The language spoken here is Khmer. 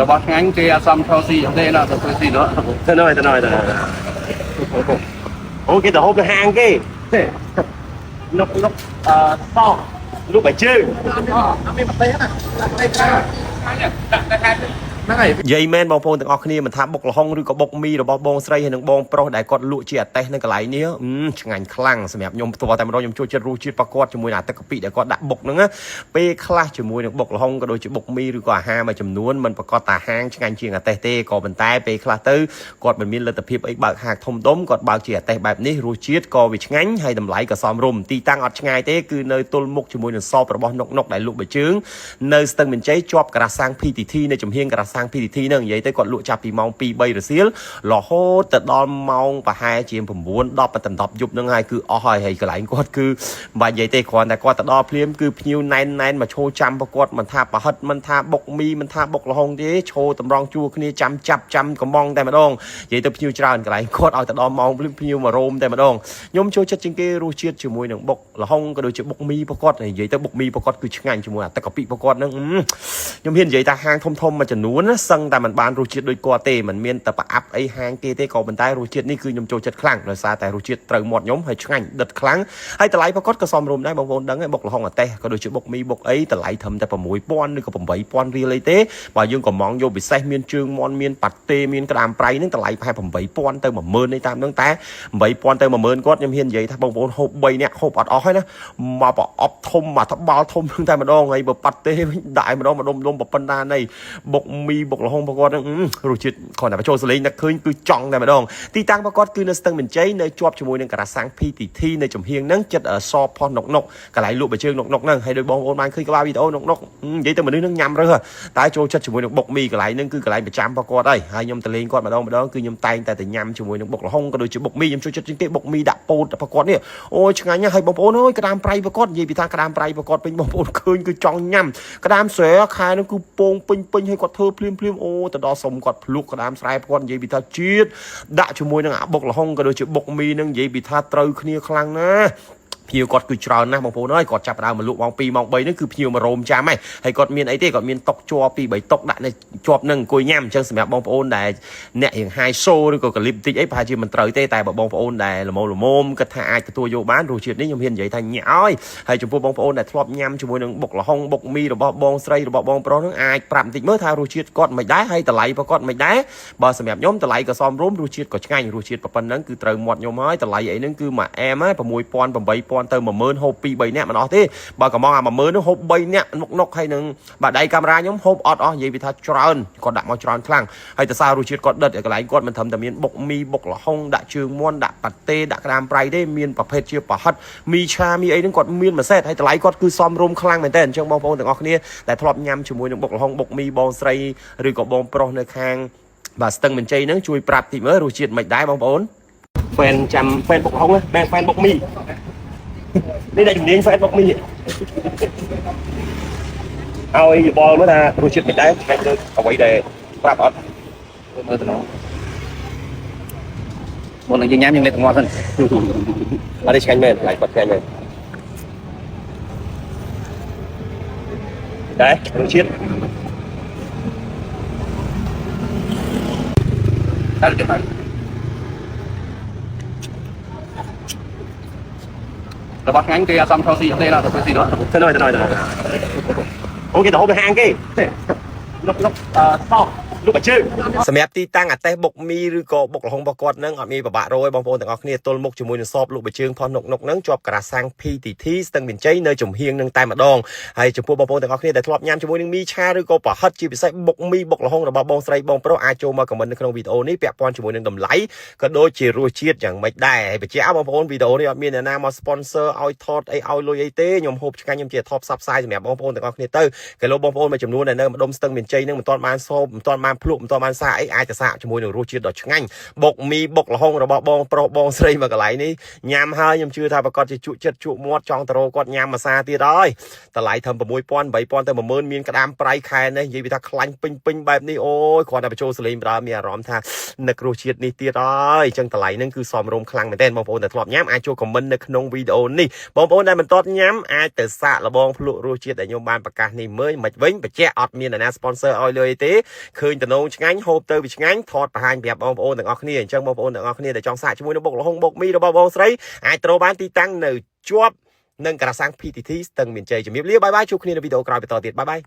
របស់ឆ្ងាញ់គេអត់សមថោស៊ីទេណាទៅស៊ីនោះទៅណយអូគេទៅហូបនៅហាងគេលុកសក់លុកបៃជើងអត់មានប្រទេសណាហ្នឹងហើយនិយាយមែនបងប្អូនទាំងអស់គ្នាមិនថាបុកលហុងឬក៏បុកមីរបស់បងស្រីហើយនិងបងប្រុសដែលគាត់លក់ជាអតេសនៅកន្លែងនេះឆ្ងាញ់ខ្លាំងសម្រាប់ខ្ញុំផ្ទាល់តែម្ដងខ្ញុំចូលចិត្តរសជាតិប្រកបជាមួយនឹងអាទឹកកាពិដែលគាត់ដាក់បុកហ្នឹងពេលខ្លះជាមួយនឹងបុកលហុងក៏ដូចជាបុកមីឬក៏អាហារមួយចំនួនមិនប្រកាសតាហាងឆ្ងាញ់ជាងអតេសទេក៏ប៉ុន្តែពេលខ្លះទៅគាត់មិនមានលទ្ធភាពអីបើកហាងធំដុំគាត់បើកជាអតេសបែបនេះរសជាតិក៏វាឆ្ងាញ់ហើយតម្លៃក៏សមរម្យទីតាំងអត់ឆ្ងាយទេគឺនៅទល់មុខជាមួយនឹងសពរបស់នុកដែលលក់បិជើងនៅស្ទឹងមានជ័យជាប់ការ៉ាសាំង PTT នៅចំហៀងការ៉ាសាំង PTT ហ្នឹងនិយាយទៅគាត់លក់ចាប់ពីម៉ោង 2-3 រសៀលរហូតទៅដល់ម៉ោងប្រហែលជា 9-10 10 យប់ហ្នឹងហើយគឺអស់ហើយកន្លែងគាត់គឺមិននិយាយទេគ្រាន់តែគាត់ទៅដល់ភ្លាមគឺភ្ញៀវណែនមកឈោចាំប្រកួតមិនថាប្រហិតមិនថាបុកមីមិនថាបុកលហុងទេឈោតម្រង់ជួគ្នាចាំកំងតែម្ដងនិយាយទៅភ្ញៀវច្រើនកន្លែងគាត់ឲ្យទៅដល់ម៉ោងភ្ញៀវមករោមតែម្ដងខ្ញុំចូលចិត្តជាងគេរសជាតិជាមួយនឹងបុកលហុងក៏ដូចជាបុកមីប្រកួតនិយាយទៅបុកមីប្រកួតគឺឆ្ងាញ់ជាមួយអាទឹកកាពិប្រកួតហ្នឹងខ្ញុំហ៊ាននិយាយថាហាងធំមួយចំនួនសឹងតែមិនបានរសជាតិដូចគាត់ទេមិនមានតែប្រអាប់អីហាងគេទេក៏ប៉ុន្តែរសជាតិនេះគឺខ្ញុំចូលចិត្តខ្លាំងដោយសារតែរសជាតិត្រូវមាត់ខ្ញុំហើយឆ្ងាញ់ដិតខ្លាំងហើយតម្លៃប្រកបក៏សមរម្យដែរបងប្អូនដឹងហើយបុកលហុងអតេសក៏ដូចជាបុកមីបុកអីតម្លៃត្រឹមតែ 6000 ឬក៏ 8000 រៀលអីទេបើយើងកំងយកពិសេសមានជើងមាន់មានប៉ាតេមានក្តាមប្រៃហ្នឹងតម្លៃប្រហែល 8000 ទៅ 10000 ឯតាមហ្នឹងតែ 8000 ទៅ 10000 គាត់ខ្ញុំហ៊ាននិយាយថាបងប្អូនហូប3នាក់ហូបអត់អស់ហើយណាមកប្រអប់ធំមកត្បាល់ធំហ្នឹងតែម្ដងហើយបើប៉ាតេវិញដាក់ម្ដងម្ដុំប៉ុណ្ណានៃបុកមីបុកលហុងប្រកបហ្នឹងរសជាតិគ្រាន់តែបញ្ចូលសលេងតែឃើញគឺចង់តែម្ដងទីតាំងប្រកបគឺនៅស្ទឹងមានជ័យនៅជាប់ជាមួយនឹងការ៉ាសាំង PTT នៅចំហៀងហ្នឹងចិត្តសផុសនុកកន្លែងលក់បិជើងនុកហ្នឹងហើយដោយបងប្អូនបានឃើញក្បាលវីដេអូនុកនិយាយទៅមនុស្សហ្នឹងញ៉ាំរើសតែចូលចិត្តជាមួយនឹងបុកមីកន្លែងហ្នឹងគឺកន្លែងប្រចាំប្រកបហើយខ្ញុំទៅលេងគាត់ម្ដងគឺខ្ញុំតែងតែទៅញ៉ាំជាមួយនឹងបុកលហុងក៏ដូចជាបុកមីខ្ញុំចូលចិត្តជាងគេបុកមីដាក់ពោតប្រកបនេះអូយឆ្ងាញ់ណាស់ហើយបងប្អូនអើយក្តាមប្រៃប្រកបនិយាយពីថាក្តាមប្រៃប្រកបពេញបងប្អូនឃើញគឺចង់ញ៉ាំក្តាមស្រែខែហ្នឹងគឺពងពេញឲ្យគាត់ធ្វើភ្លាមអូទៅដល់សុំគាត់ភ្លុកក្តាមស្រែគាត់និយាយពីថាជាតិដាក់ជាមួយនឹងអាបុកលហុងក៏ដូចជាបុកមីហ្នឹងនិយាយពីថាត្រូវគ្នាខ្លាំងណាស់ភ្ញៀវគាត់គឺច្រើនណាស់បងប្អូនអើយគាត់ចាប់ដើមមកលក់ម៉ោង 2 ម៉ោង 3 ហ្នឹងគឺភ្ញៀវមករោមចាំហើយគាត់មានអីទេគាត់មានតុកជាប់ 2-3 តុកដាក់នៅជាប់នឹងអង្គុយញ៉ាំអញ្ចឹងសម្រាប់បងប្អូនដែលអ្នករៀង high show ឬក៏កលិបតិចអីប្រហែលជាមិនត្រូវទេតែបើបងប្អូនដែលល្មមគាត់ថាអាចទទួលយកបានរសជាតិនេះខ្ញុំហ៊ាននិយាយថាញ៉ាំហើយចំពោះបងប្អូនដែលធ្លាប់ញ៉ាំជាមួយនឹងបុកលហុងបុកមីរបស់បងស្រីរបស់បងប្រុសហ្នឹងអាចប្រាប់បន្តិចមើលថារសជាតិគាត់មិនដែរហើយតម្លៃរបស់គាត់មិនដែរបើសម្រាប់ខ្ញុំតម្លៃក៏សមរម្យរសជាតិក៏ឆ្ងាញ់រសជាតិប៉ុណ្ណឹងគឺត្រូវមាត់ខ្ញុំហើយតម្លៃអីហ្នឹងគឺមួយអែមហើយ6000 8000ទៅ10000ហូប 2-3 នាក់មិនអស់ទេបើកំងអា10000នោះហូប3នាក់នុកហើយនឹងបាដៃកាមេរ៉ាខ្ញុំហូបអត់អស់និយាយពីថាច្រើនគាត់ដាក់មកច្រើនខ្លាំងហើយតើសាររសជាតិគាត់ដិតកន្លែងគាត់មិនត្រឹមតែមានបុកមីបុកលហុងដាក់ជើងមាន់ដាក់ប៉ាតេដាក់ក្តាមប្រៃទេមានប្រភេទជាប្រហិតមីឆាមីអីហ្នឹងគាត់មានមួយសេតហើយតម្លៃគាត់គឺសមរម្យខ្លាំងមែនតើអញ្ចឹងបងប្អូនទាំងអស់គ្នាដែលធ្លាប់ញ៉ាំជាមួយនឹងបុកលហុងបុកមីបងស្រីឬក៏បងប្រុសនៅខាងបាទស្ទឹងមានជ័យហ្នឹងជួយប្រាប់តិចមើលរសជាតិមិនដែរបងប្អូនហ្វេនចាំហ្វេនបុកលហុងណាបែរហ្វេនបុកមីនេះដែលជំនាញហ្វេនបុកមីឲ្យបលមើលថារសជាតិមិនដែរឆ្ងាញ់ដូចអ្វីដែលប្រាប់អត់មើលទៅនោះមុននឹងយើងញ៉ាំយើងលេបងាត់សិនអត់ទេឆ្ងាញ់មែនlạiគាត់ឆ្ងាញ់មែនដែររសជាតិតែទៅរបស់ឆ្ងាញ់គេអត់សមថោស៊ីទេណាទៅស៊ីនោះទៅណយអូគេទៅហូបនៅហាងគេលុកសក់លុកបិជើងសម្រាប់ទីតាំងអតេសបុកមីឬក៏បុកលហុងរបស់គាត់នឹងអត់មានប្របាក់រយបងប្អូនទាំងអស់គ្នាទល់មុខជាមួយនឹងសពលុកបិជើងផុសនុកនឹងជាប់ការ៉ាសាំង PTT ស្ទឹងមានជ័យនៅចំហៀងនឹងតែម្ដងហើយចំពោះបងប្អូនទាំងអស់គ្នាដែលធ្លាប់ញ៉ាំជាមួយនឹងមីឆាឬក៏ប្រហិតជាពិសេសបុកមីបុកលហុងរបស់បងស្រីបងប្រុសអាចចូលមកខមមិននៅក្នុងវីដេអូនេះពាក់ព័ន្ធជាមួយនឹងតម្លៃក៏ដូចជារសជាតិយ៉ាងម៉េចដែរហើយបញ្ជាក់បងប្អូនវីដេអូនេះអត់មានអ្នកណាមក sponsor ឲ្យថតអីឲ្យលុយអីទេខ្ញុំហូបឆ្ងាញ់ខ្ញុំជាថតផ្សព្វផ្សាយសម្រាប់បងប្អូនទាំងអស់គ្នាទៅគេលោកបងប្អូនមួយចំនួនដែលនៅម្ដុំស្ទឹងមានជ័យនឹងមិនទាន់បានសោបមិនទាន់បាន បានភ្លុកមិនតបានសាអីអាចទៅសាជាមួយនឹងរសជាតិដ៏ឆ្ងាញ់បុកមីបុកល្ហុងរបស់បងប្រុសបងស្រីមកកន្លែងនេះញ៉ាំហើយខ្ញុំជឿថាប្រកាសជាជក់ចិត្តជក់មាត់ចង់ទៅរកគាត់ញ៉ាំមួយសាទៀតហើយតម្លៃធំ6000 8000ទៅ10000មានក្តាមប្រៃខែនេះនិយាយថាខ្លាញ់ពេញបែបនេះអូយគ្រាន់តែបញ្ចូលសលេងដើមមានអារម្មណ៍ថានឹករសជាតិនេះទៀតហើយអញ្ចឹងតម្លៃហ្នឹងគឺសមរម្យខ្លាំងមែនទែនបងប្អូនដែលធ្លាប់ញ៉ាំអាចចូលខមមិននៅក្នុងវីដេអូនេះបងប្អូនដែលមិនទាន់ញ៉ាំអាចទៅសាកល្បងភ្លក់រសជាតិដែលខ្ញុំបានប្រកាសនេះមើលមិនវិញបញ្ជាក់អត់មានអ្នកណា sponsor ឲ្យលុយទេឃើញតំណងឆ្ងាញ់ហូបទៅវាឆ្ងាញ់ថតបង្ហាញប្រាប់បងប្អូនទាំងអស់គ្នាអញ្ចឹងបងប្អូនទាំងអស់គ្នាដែលចង់សាកជាមួយនឹងបុកល្ហុងបុកមីរបស់បងស្រីអាចត្រូវបានទីតាំងនៅជាប់នឹងការ៉ាសាំង PTT ស្ទឹងមានជ័យជំរាបលាបាយបាយជួបគ្នានៅវីដេអូក្រោយបន្តទៀតបាយបាយ